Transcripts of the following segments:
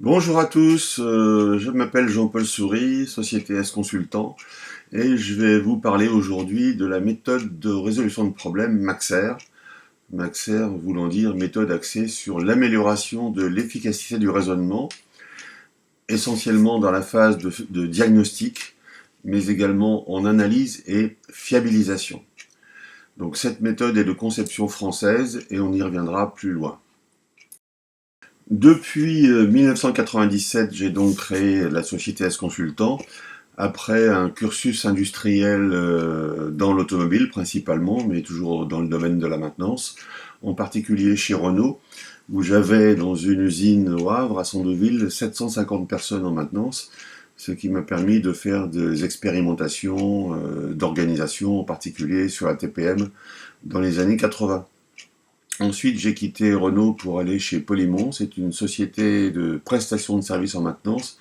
Bonjour à tous, je m'appelle Jean-Paul Souris, Société S Consultant, et je vais vous parler aujourd'hui de la méthode de résolution de problèmes MAXER. MAXER voulant dire méthode axée sur l'amélioration de l'efficacité du raisonnement, essentiellement dans la phase de diagnostic, mais également en analyse et fiabilisation. Donc cette méthode est de conception française et on y reviendra plus loin. Depuis 1997, j'ai donc créé la société S Consultant, après un cursus industriel dans l'automobile principalement, mais toujours dans le domaine de la maintenance, en particulier chez Renault, où j'avais dans une usine au Havre, à Sondeville, 750 personnes en maintenance, ce qui m'a permis de faire des expérimentations d'organisation, en particulier sur la TPM, dans les années 80. Ensuite, j'ai quitté Renault pour aller chez Polymon. C'est une société de prestation de services en maintenance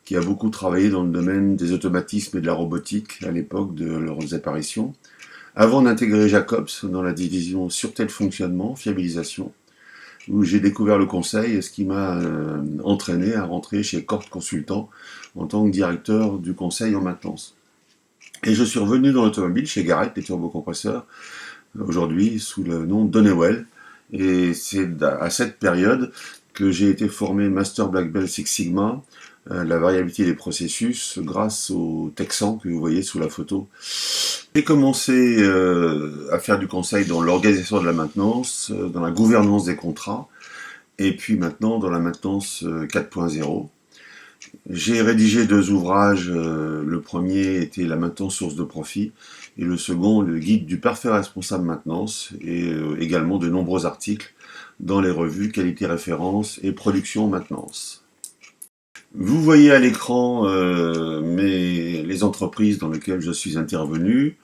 qui a beaucoup travaillé dans le domaine des automatismes et de la robotique à l'époque de leurs apparitions, avant d'intégrer Jacobs dans la division sûreté de fonctionnement, fiabilisation, où j'ai découvert le conseil, ce qui m'a entraîné à rentrer chez Corp Consultant en tant que directeur du conseil en maintenance. Et je suis revenu dans l'automobile chez Garrett, les turbocompresseurs, aujourd'hui sous le nom d'Honeywell. Et c'est à cette période que j'ai été formé Master Black Belt Six Sigma, la variabilité des processus grâce au Texan que vous voyez sous la photo. J'ai commencé à faire du conseil dans l'organisation de la maintenance, dans la gouvernance des contrats, et puis maintenant dans la maintenance 4.0. J'ai rédigé deux ouvrages, le premier était La maintenance source de profit, et le second, le guide du parfait responsable maintenance, et également de nombreux articles dans les revues Qualité Référence et Production Maintenance. Vous voyez à l'écran les entreprises dans lesquelles je suis intervenu.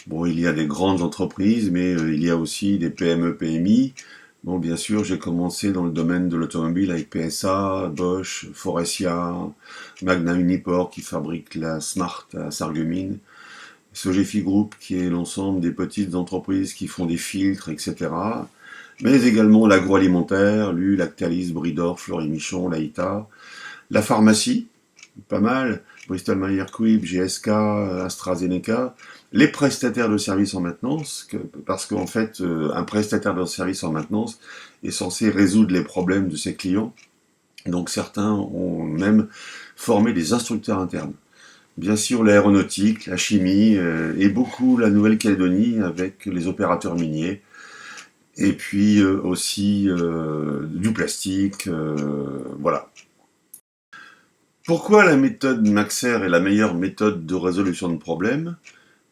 Bon, il y a des grandes entreprises, mais il y a aussi des PME, PMI. Bon, bien sûr, j'ai commencé dans le domaine de l'automobile avec PSA, Bosch, Faurecia, Magna Uniport qui fabrique la Smart à Sarreguemines, Sogefi Group qui est l'ensemble des petites entreprises qui font des filtres, etc. Mais également l'agroalimentaire, Lu, Lactalis, Bridor, Fleury-Michon, Laïta, la pharmacie, pas mal, Bristol Myers Squibb, GSK, AstraZeneca, les prestataires de services en maintenance, parce qu'en fait, un prestataire de services en maintenance est censé résoudre les problèmes de ses clients. Donc certains ont même formé des instructeurs internes. Bien sûr, l'aéronautique, la chimie, et beaucoup la Nouvelle-Calédonie avec les opérateurs miniers, et puis aussi du plastique, voilà. Pourquoi la méthode Maxer est la meilleure méthode de résolution de problèmes?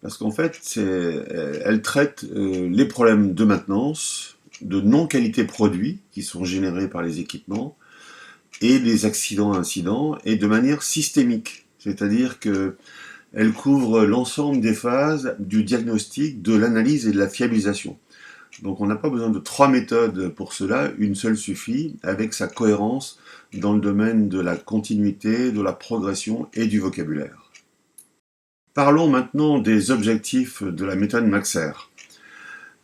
Parce qu'en fait, elle traite les problèmes de maintenance, de non-qualité produits qui sont générés par les équipements, et des accidents-incidents, et de manière systémique. C'est-à-dire qu'elle couvre l'ensemble des phases du diagnostic, de l'analyse et de la fiabilisation. Donc on n'a pas besoin de trois méthodes pour cela, une seule suffit, avec sa cohérence dans le domaine de la continuité, de la progression et du vocabulaire. Parlons maintenant des objectifs de la méthode Maxer.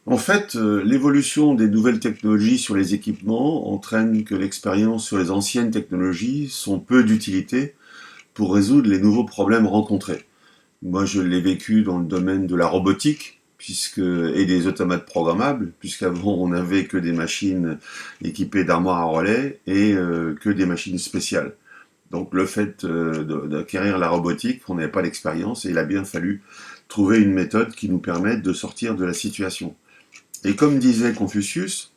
En fait, l'évolution des nouvelles technologies sur les équipements entraîne que l'expérience sur les anciennes technologies sont peu d'utilité pour résoudre les nouveaux problèmes rencontrés. Moi, je l'ai vécu dans le domaine de la robotique, et des automates programmables, puisqu'avant on n'avait que des machines équipées d'armoires à relais et que des machines spéciales. Donc le fait d'acquérir la robotique, on n'avait pas l'expérience et il a bien fallu trouver une méthode qui nous permette de sortir de la situation. Et comme disait Confucius,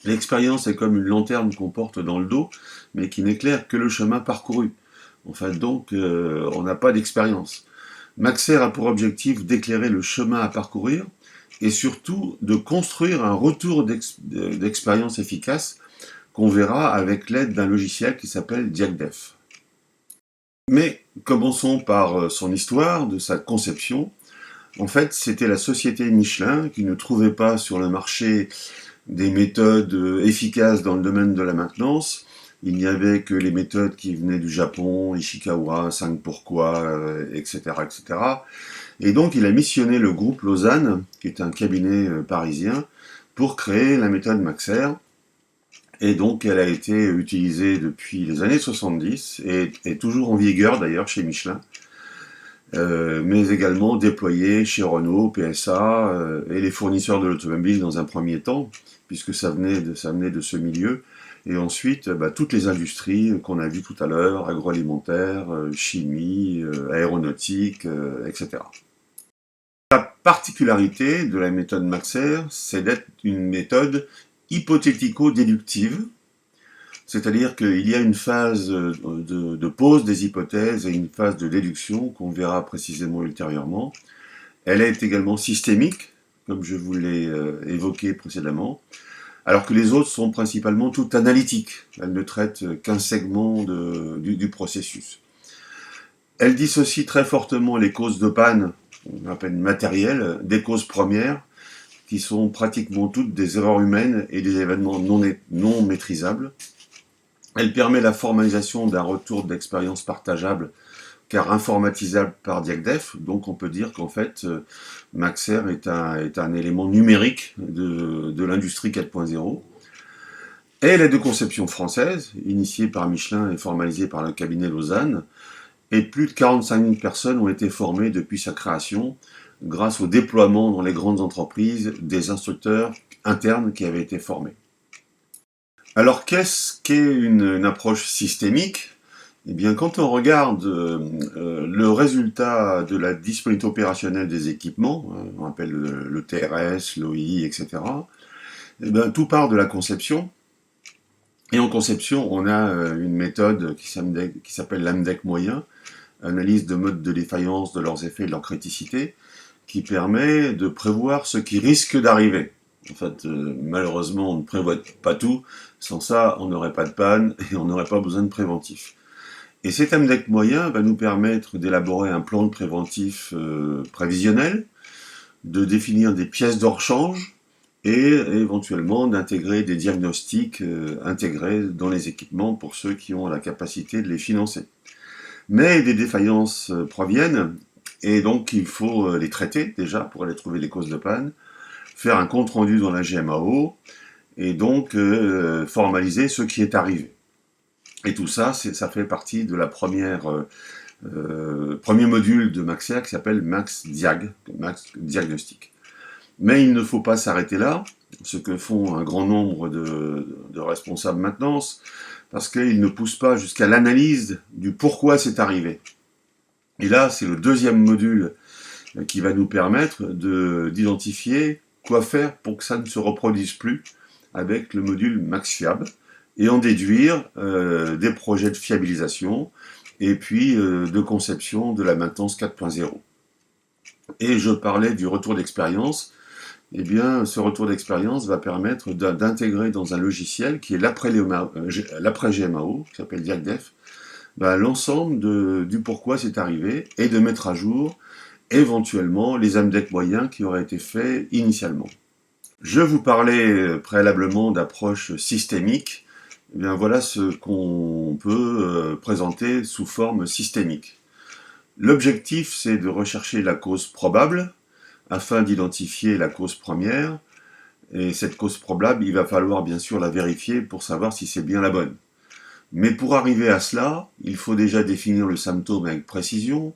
l'expérience est comme une lanterne qu'on porte dans le dos, mais qui n'éclaire que le chemin parcouru. Enfin donc, on n'a pas d'expérience. Maxer a pour objectif d'éclairer le chemin à parcourir et surtout de construire un retour d'expérience efficace qu'on verra avec l'aide d'un logiciel qui s'appelle DiagDef. Mais commençons par son histoire, de sa conception. En fait, c'était la société Michelin qui ne trouvait pas sur le marché des méthodes efficaces dans le domaine de la maintenance. Il n'y avait que les méthodes qui venaient du Japon, Ishikawa, 5 pourquoi, etc., etc. Et donc, il a missionné le groupe Lausanne, qui est un cabinet parisien, pour créer la méthode Maxer. Et donc, elle a été utilisée depuis les années 70 et est toujours en vigueur d'ailleurs chez Michelin, mais également déployée chez Renault, PSA et les fournisseurs de l'automobile dans un premier temps, puisque ça venait de ce milieu. Et ensuite, toutes les industries qu'on a vues tout à l'heure, agroalimentaire, chimie, aéronautique, etc. La particularité de la méthode Maxer, c'est d'être une méthode hypothético-déductive, c'est-à-dire qu'il y a une phase de pose des hypothèses et une phase de déduction qu'on verra précisément ultérieurement. Elle est également systémique, comme je vous l'ai évoqué précédemment, alors que les autres sont principalement toutes analytiques. Elles ne traitent qu'un segment du processus. Elle dissocie très fortement les causes de panne, on appelle matérielles, des causes premières, qui sont pratiquement toutes des erreurs humaines et des événements non maîtrisables. Elle permet la formalisation d'un retour d'expérience partageable, car informatisable par DiagDef. Donc on peut dire qu'en fait, Maxer est un élément numérique de l'industrie 4.0. Et elle est de conception française, initiée par Michelin et formalisée par le cabinet Lausanne. Et plus de 45 000 personnes ont été formées depuis sa création, grâce au déploiement dans les grandes entreprises des instructeurs internes qui avaient été formés. Alors qu'est-ce qu'est une approche systémique ? Eh bien, quand on regarde le résultat de la disponibilité opérationnelle des équipements, on appelle le TRS, l'OI, etc., eh bien, tout part de la conception. Et en conception, on a une méthode qui s'appelle l'AMDEC moyen, analyse de modes de défaillance, de leurs effets et de leur criticité, qui permet de prévoir ce qui risque d'arriver. En fait, malheureusement, on ne prévoit pas tout. Sans ça, on n'aurait pas de panne et on n'aurait pas besoin de préventif. Et cet AMDEC moyen va nous permettre d'élaborer un plan de préventif prévisionnel, de définir des pièces de rechange et éventuellement d'intégrer des diagnostics intégrés dans les équipements pour ceux qui ont la capacité de les financer. Mais des défaillances proviennent et donc il faut les traiter déjà pour aller trouver les causes de panne, faire un compte-rendu dans la GMAO et donc formaliser ce qui est arrivé. Et tout ça, ça fait partie de la premier module de Maxer qui s'appelle Max Diagnostic. Mais il ne faut pas s'arrêter là, ce que font un grand nombre de responsables maintenance, parce qu'ils ne poussent pas jusqu'à l'analyse du pourquoi c'est arrivé. Et là, c'est le deuxième module qui va nous permettre d'identifier quoi faire pour que ça ne se reproduise plus avec le module MaxFiable, et en déduire des projets de fiabilisation et puis de conception de la maintenance 4.0. Et je parlais du retour d'expérience. Eh bien, ce retour d'expérience va permettre d'intégrer dans un logiciel qui est l'après-GMAO, qui s'appelle DiagDef, l'ensemble du pourquoi c'est arrivé et de mettre à jour éventuellement les AMDEC moyens qui auraient été faits initialement. Je vous parlais préalablement d'approche systémique. Eh bien, voilà ce qu'on peut présenter sous forme systémique. L'objectif, c'est de rechercher la cause probable afin d'identifier la cause première. Et cette cause probable, il va falloir bien sûr la vérifier pour savoir si c'est bien la bonne. Mais pour arriver à cela, il faut déjà définir le symptôme avec précision,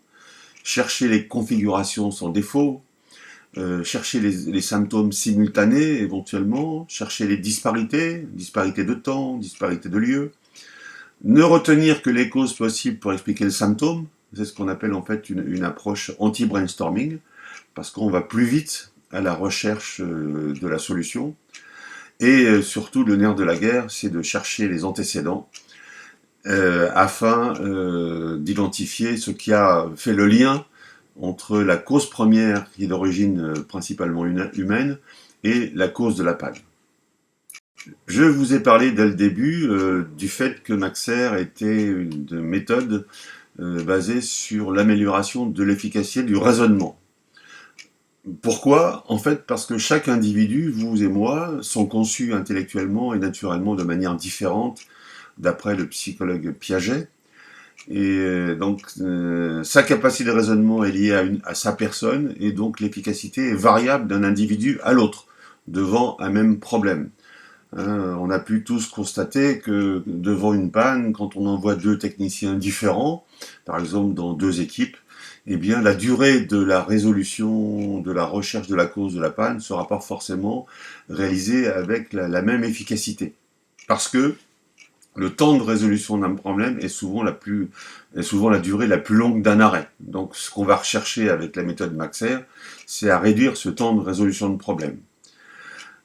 chercher les configurations sans défaut, chercher les symptômes simultanés éventuellement, chercher les disparités de temps, disparités de lieu, ne retenir que les causes possibles pour expliquer le symptôme, c'est ce qu'on appelle en fait une approche anti-brainstorming, parce qu'on va plus vite à la recherche de la solution, et surtout le nerf de la guerre, c'est de chercher les antécédents, afin d'identifier ce qui a fait le lien entre la cause première, qui est d'origine principalement humaine, et la cause de la panne. Je vous ai parlé dès le début du fait que Maxer était une méthode basée sur l'amélioration de l'efficacité du raisonnement. Pourquoi ? En fait, parce que chaque individu, vous et moi, sont conçus intellectuellement et naturellement de manière différente, d'après le psychologue Piaget. Et donc, sa capacité de raisonnement est liée à sa personne, et donc l'efficacité est variable d'un individu à l'autre, devant un même problème. On a pu tous constater que devant une panne, quand on envoie deux techniciens différents, par exemple dans deux équipes, eh bien la durée de la résolution, de la recherche de la cause de la panne ne sera pas forcément réalisée avec la même efficacité. Parce que le temps de résolution d'un problème est souvent la durée la plus longue d'un arrêt. Donc ce qu'on va rechercher avec la méthode Maxer, c'est à réduire ce temps de résolution de problème.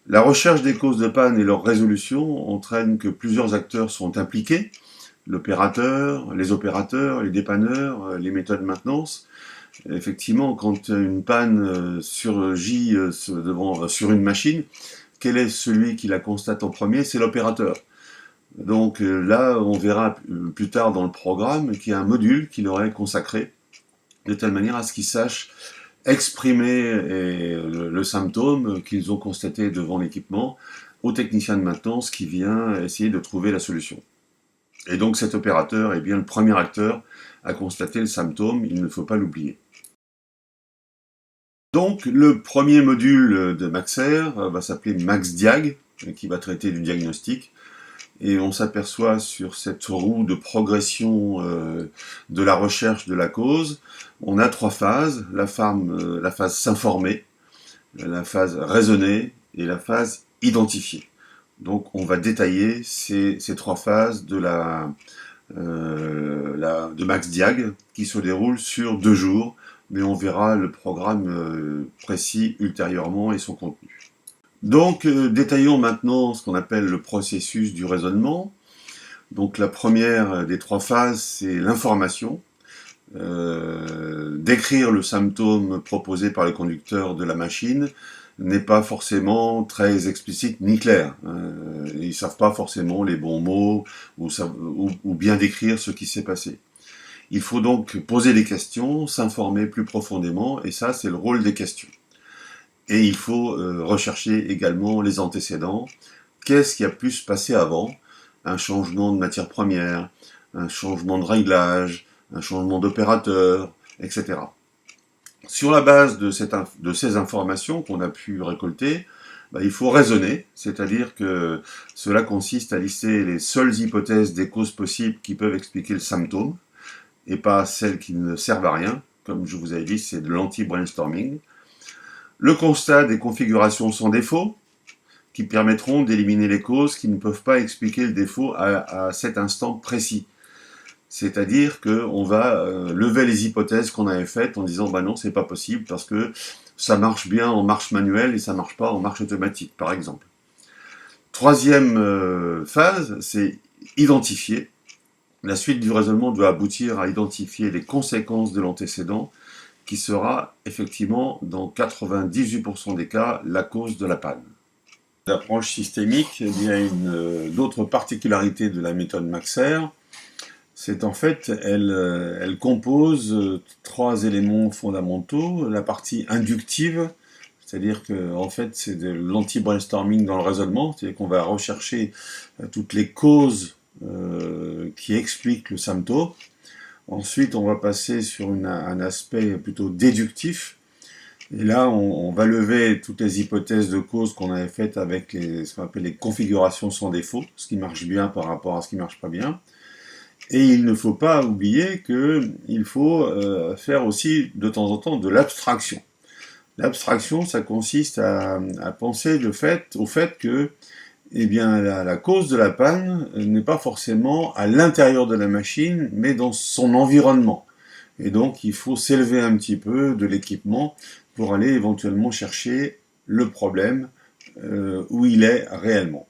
La recherche des causes de panne et leur résolution entraîne que plusieurs acteurs sont impliqués, l'opérateur, les dépanneurs, les méthodes de maintenance. Effectivement, quand une panne surgit sur une machine, quel est celui qui la constate en premier? C'est l'opérateur. Donc là, on verra plus tard dans le programme qu'il y a un module qui leur est consacré, de telle manière à ce qu'ils sachent exprimer le symptôme qu'ils ont constaté devant l'équipement au technicien de maintenance qui vient essayer de trouver la solution. Et donc cet opérateur est bien le premier acteur à constater le symptôme, il ne faut pas l'oublier. Donc le premier module de Maxer va s'appeler MaxDiag, qui va traiter du diagnostic. Et on s'aperçoit sur cette roue de progression de la recherche de la cause, on a trois phases, la phase s'informer, la phase raisonner et la phase identifier. Donc on va détailler ces trois phases de MaxDiag qui se déroule sur 2 jours, mais on verra le programme précis ultérieurement et son contenu. Donc, détaillons maintenant ce qu'on appelle le processus du raisonnement. Donc, la première des trois phases, c'est l'information. Décrire le symptôme proposé par le conducteur de la machine n'est pas forcément très explicite ni clair. Ils ne savent pas forcément les bons mots ou bien décrire ce qui s'est passé. Il faut donc poser des questions, s'informer plus profondément, et ça, c'est le rôle des questions. Et il faut rechercher également les antécédents. Qu'est-ce qui a pu se passer avant? Un changement de matière première, un changement de réglage, un changement d'opérateur, etc. Sur la base de ces informations qu'on a pu récolter, il faut raisonner, c'est-à-dire que cela consiste à lister les seules hypothèses des causes possibles qui peuvent expliquer le symptôme, et pas celles qui ne servent à rien. Comme je vous avais dit, c'est de l'anti-brainstorming. Le constat des configurations sans défaut, qui permettront d'éliminer les causes qui ne peuvent pas expliquer le défaut à cet instant précis. C'est-à-dire qu'on va lever les hypothèses qu'on avait faites en disant non, c'est pas possible parce que ça marche bien en marche manuelle et ça marche pas en marche automatique, par exemple. Troisième phase, c'est identifier. La suite du raisonnement doit aboutir à identifier les conséquences de l'antécédent qui sera effectivement, dans 98% des cas, la cause de la panne. L'approche systémique, il y a d'autres particularités de la méthode Maxer. C'est en fait, elle compose 3 éléments fondamentaux. La partie inductive, c'est-à-dire que en fait, c'est de l'anti-brainstorming dans le raisonnement, c'est-à-dire qu'on va rechercher toutes les causes qui expliquent le symptôme. Ensuite, on va passer sur un aspect plutôt déductif. Et là, on va lever toutes les hypothèses de cause qu'on avait faites avec ce qu'on appelle les configurations sans défaut, ce qui marche bien par rapport à ce qui ne marche pas bien. Et il ne faut pas oublier qu'il faut faire aussi de temps en temps de l'abstraction. L'abstraction, ça consiste à penser au fait que la cause de la panne n'est pas forcément à l'intérieur de la machine, mais dans son environnement. Et donc, il faut s'élever un petit peu de l'équipement pour aller éventuellement chercher le problème où il est réellement.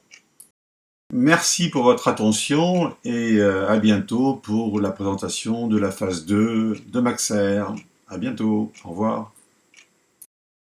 Merci pour votre attention et à bientôt pour la présentation de la phase 2 de Maxer. À bientôt, au revoir.